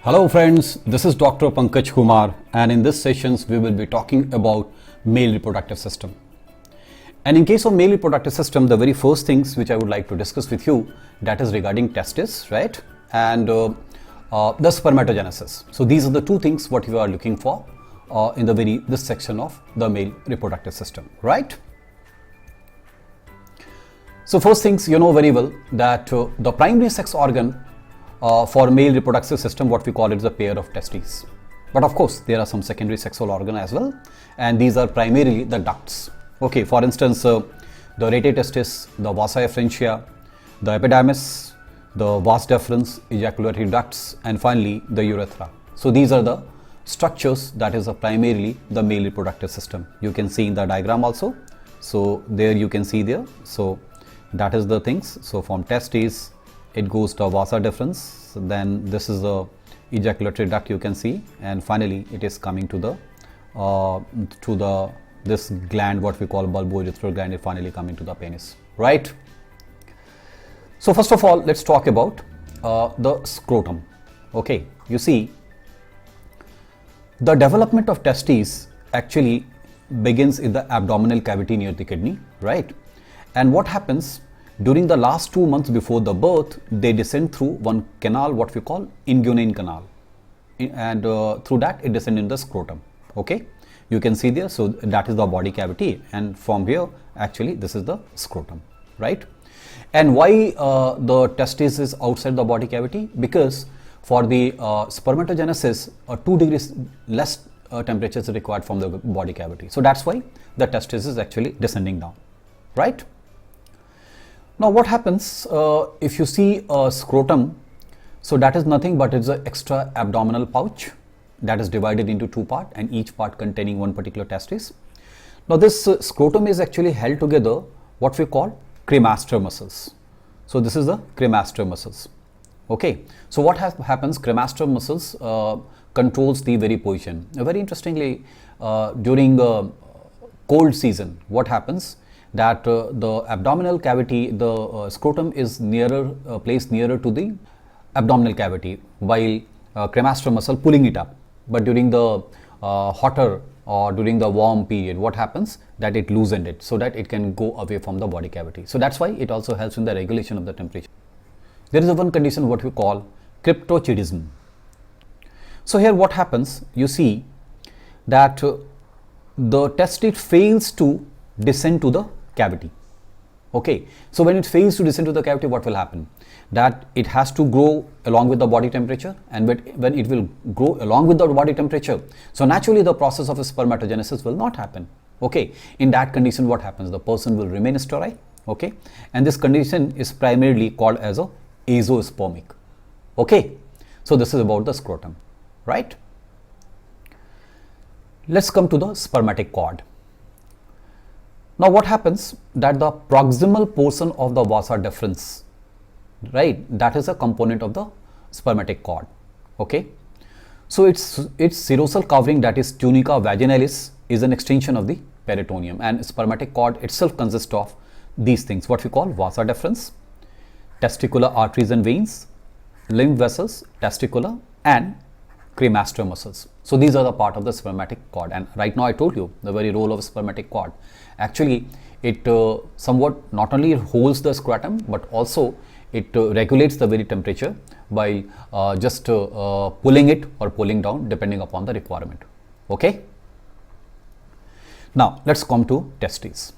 Hello friends, this is Dr. Pankaj Kumar, and in this sessions we will be talking about male reproductive system. And in case of male reproductive system, the very first things which I would like to discuss with you, that is regarding testis, right? And the spermatogenesis. So these are the two things what you are looking for in this section of the male reproductive system, right? So first things, you know very well that the primary sex organ for male reproductive system, what we call it is a pair of testes. But of course, there are some secondary sexual organ as well, and these are primarily the ducts. Okay, for instance, the rete testis, the vasa efferentia, the epidermis, the vas deferens, ejaculatory ducts, and finally the urethra. So these are the structures that is primarily the male reproductive system. You can see in the diagram also. So there you can see there. So that is the things. So from testes, it goes to vasa deferens, then this is the ejaculatory duct you can see, and finally it is coming to this gland what we call bulbourethral gland, is finally coming to the penis, right? So first of all, let's talk about the scrotum. Okay, you see the development of testes actually begins in the abdominal cavity near the kidney, right? And what happens during the last 2 months before the birth, they descend through one canal what we call inguinal canal, and through that it descends in the scrotum. Okay, you can see there. So that is the body cavity, and from here actually this is the scrotum, right? And why the testis is outside the body cavity? Because for the spermatogenesis 2 degrees less temperature is required from the body cavity. So that's why the testis is actually descending down, right? Now what happens if you see a scrotum? So that is nothing but it's an extra abdominal pouch that is divided into 2 parts, and each part containing one particular testis. Now this scrotum is actually held together what we call cremaster muscles. So this is the cremaster muscles. Okay, so what happens, cremaster muscles controls the very position. Very interestingly, during cold season, what happens that the abdominal cavity, the scrotum is placed nearer to the abdominal cavity, while cremaster muscle pulling it up. But during the hotter or during the warm period, what happens that it loosened it so that it can go away from the body cavity. So that's why it also helps in the regulation of the temperature. There is one condition what we call cryptorchidism. So here what happens, you see that the testis fails to descend to the cavity. Okay, so when it fails to descend to the cavity, what will happen? That it has to grow along with the body temperature, and when it will grow along with the body temperature, so naturally the process of spermatogenesis will not happen. Okay, in that condition what happens? The person will remain sterile. Okay, and this condition is primarily called as a azoospermic. Okay, so this is about the scrotum, right? Let's come to the spermatic cord. Now what happens that the proximal portion of the vasa deferens, right, that is a component of the spermatic cord. Okay, so its serosal covering, that is tunica vaginalis, is an extension of the peritoneum, and spermatic cord itself consists of these things what we call vasa deferens, testicular arteries and veins, lymph vessels, testicular, and cremaster muscles. So these are the part of the spermatic cord, and right now I told you the very role of spermatic cord. Actually it somewhat not only holds the scrotum, but also it regulates the very temperature by just pulling it or pulling down depending upon the requirement. Okay, now let's come to testes.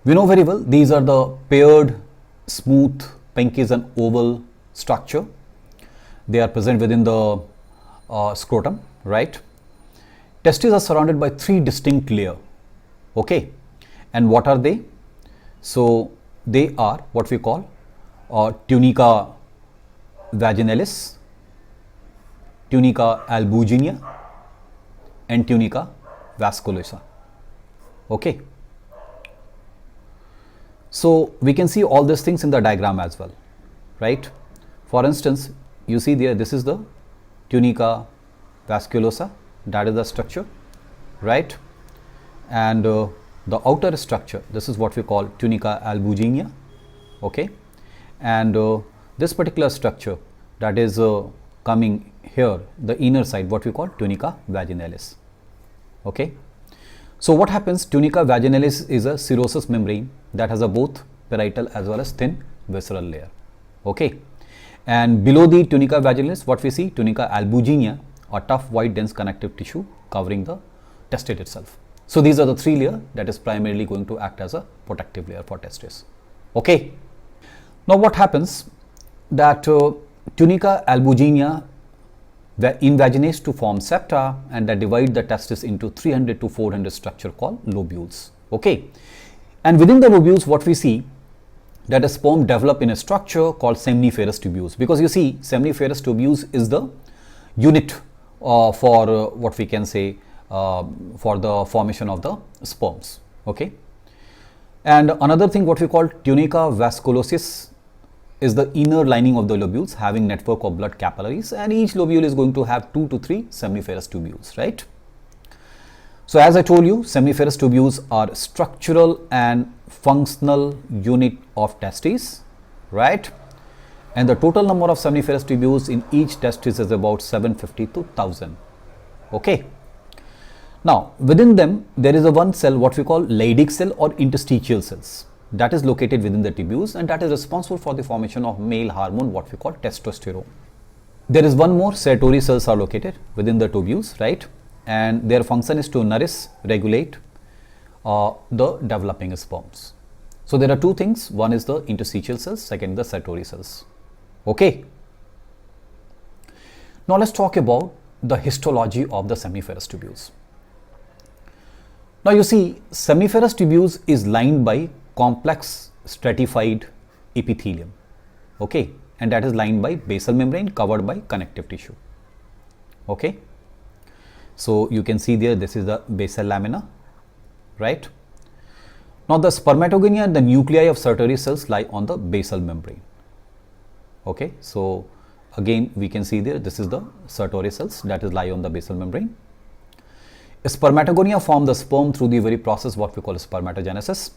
We know very well these are the paired, smooth, pinkish and oval structure. They are present within the scrotum, right? Testes are surrounded by 3 distinct layers. Okay, and what are they? So they are what we call tunica vaginalis, tunica albuginea, and tunica vasculosa. Okay, so we can see all these things in the diagram as well, right? For instance, you see there, this is the tunica vasculosa, that is the structure, right? And the outer structure, this is what we call tunica albuginea. Okay, and this particular structure, that is coming here, the inner side, what we call tunica vaginalis. Okay. So what happens, tunica vaginalis is a serosus membrane that has a both parietal as well as thin visceral layer. Okay. And below the tunica vaginalis, what we see, tunica albuginea, a tough white dense connective tissue covering the testis itself. So these are the three layers that is primarily going to act as a protective layer for testis. Okay. Now what happens that tunica albuginea invaginates to form septa, and that divide the testis into 300 to 400 structure called lobules. Okay. And within the lobules, what we see that a sperm develop in a structure called seminiferous tubules, because you see seminiferous tubules is the unit for what we can say for the formation of the sperms. Okay. And another thing, what we call tunica vasculosus, is the inner lining of the lobules having network of blood capillaries, and each lobule is going to have 2 to 3 seminiferous tubules, right? So as I told you, seminiferous tubules are structural and functional unit of testes, right? And the total number of seminiferous tubules in each testis is about 750 to 1000. Okay. Now within them there is a one cell, what we call Leydig cell or interstitial cells, that is located within the tubules, and that is responsible for the formation of male hormone, what we call testosterone. There is one more, Sertoli cells are located within the tubules, right? And their function is to nourish, regulate the developing sperms. So there are two things, one is the interstitial cells, second the Sertoli cells. Okay. Now let's talk about the histology of the seminiferous tubules. Now you see, seminiferous tubules is lined by complex stratified epithelium. Okay. And that is lined by basal membrane covered by connective tissue. Okay. So you can see there, this is the basal lamina, right? Now the spermatogonia and the nuclei of Sertoli cells lie on the basal membrane. Okay. So again we can see there, this is the Sertoli cells that is lie on the basal membrane. Spermatogonia form the sperm through the very process what we call spermatogenesis,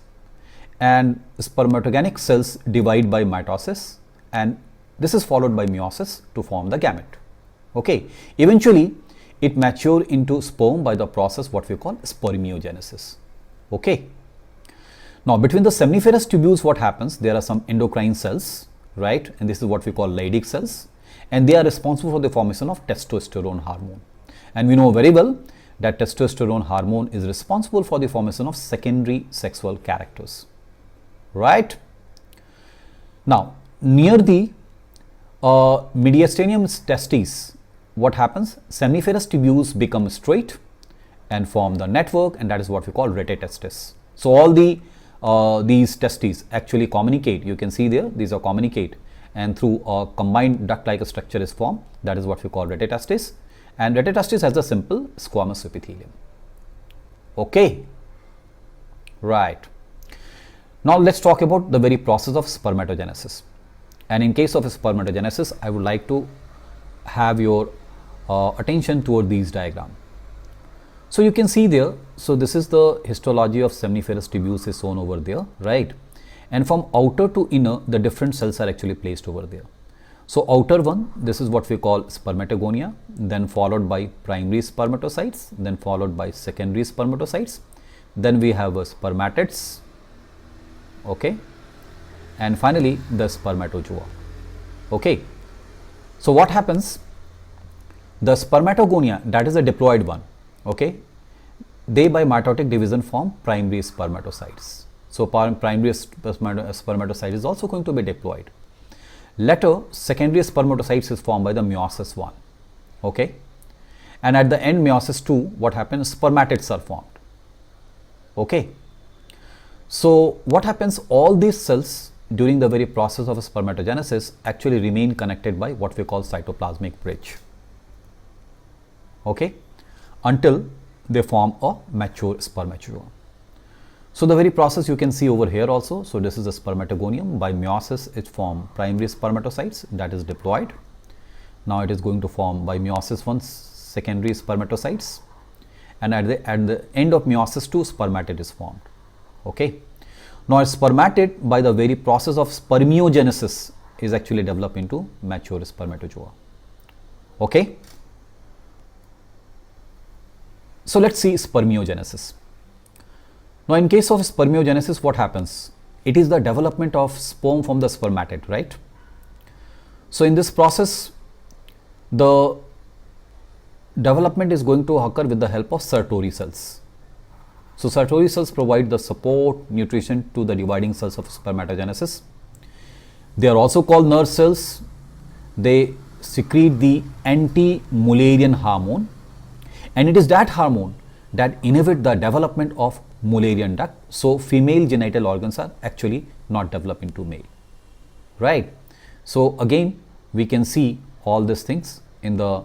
and spermatogenic cells divide by mitosis, and this is followed by meiosis to form the gamete. Okay. Eventually it mature into sperm by the process what we call spermiogenesis. Okay. Now between the seminiferous tubules, what happens, there are some endocrine cells, right? And this is what we call Leydig cells, and they are responsible for the formation of testosterone hormone. And we know very well that testosterone hormone is responsible for the formation of secondary sexual characters, right? Now near the mediastinum testis, what happens, seminiferous tubules become straight and form the network, and that is what we call rete testis. So all the these testes actually communicate, you can see there, these are communicate, and through a combined duct-like structure is formed, that is what we call rete testis, and rete testis has a simple squamous epithelium. Okay. Right. Now let's talk about the very process of spermatogenesis. And in case of spermatogenesis, I would like to have your attention toward these diagram. So you can see there, so this is the histology of seminiferous tubules is shown over there, right? And from outer to inner, the different cells are actually placed over there. So outer one, this is what we call spermatogonia, then followed by primary spermatocytes, then followed by secondary spermatocytes, then we have spermatids, okay, and finally the spermatozoa. Okay. So what happens, the spermatogonia, that is a diploid one, okay, they by mitotic division form primary spermatocytes. So primary spermatocyte is also going to be diploid. Later secondary spermatocytes is formed by the meiosis 1, okay, and at the end meiosis 2, what happens, spermatids are formed. Okay. So what happens, all these cells during the very process of spermatogenesis actually remain connected by what we call cytoplasmic bridge, okay, until they form a mature spermatozoa. So the very process you can see over here also. So this is a spermatogonium. By meiosis it form primary spermatocytes, that is diploid. Now it is going to form by meiosis 1 secondary spermatocytes, and at the end of meiosis 2 spermatid is formed. Okay. Now a spermatid by the very process of spermiogenesis is actually developed into mature spermatozoa. Okay. So let's see spermiogenesis. Now in case of spermiogenesis, what happens? It is the development of sperm from the spermatid, right? So in this process, the development is going to occur with the help of Sertoli cells. So Sertoli cells provide the support, nutrition to the dividing cells of spermatogenesis. They are also called nurse cells. They secrete the anti-Mullerian hormone, and it is that hormone that inhibits the development of Mullerian duct. So female genital organs are actually not developed into male, right? So again, we can see all these things in the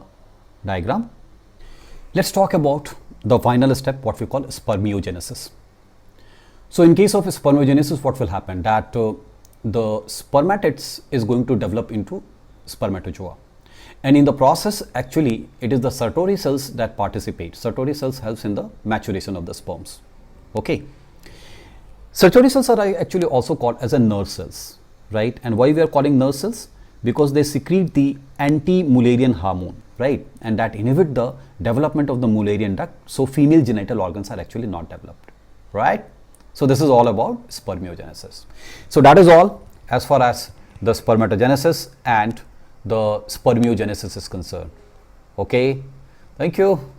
diagram. Let's talk about the final step, what we call spermiogenesis. So in case of spermiogenesis, what will happen? That the spermatids is going to develop into spermatozoa, and in the process, actually it is the Sertoli cells that participate. Sertoli cells helps in the maturation of the sperms. Okay, Sertoli cells are actually also called as a nurse cells, right? And why we are calling nurse cells? Because they secrete the anti-Mullerian hormone, right? And that inhibit the development of the Mullerian duct. So female genital organs are actually not developed, right? So this is all about spermiogenesis. So that is all as far as the spermatogenesis and the spermiogenesis is concerned. Okay, thank you.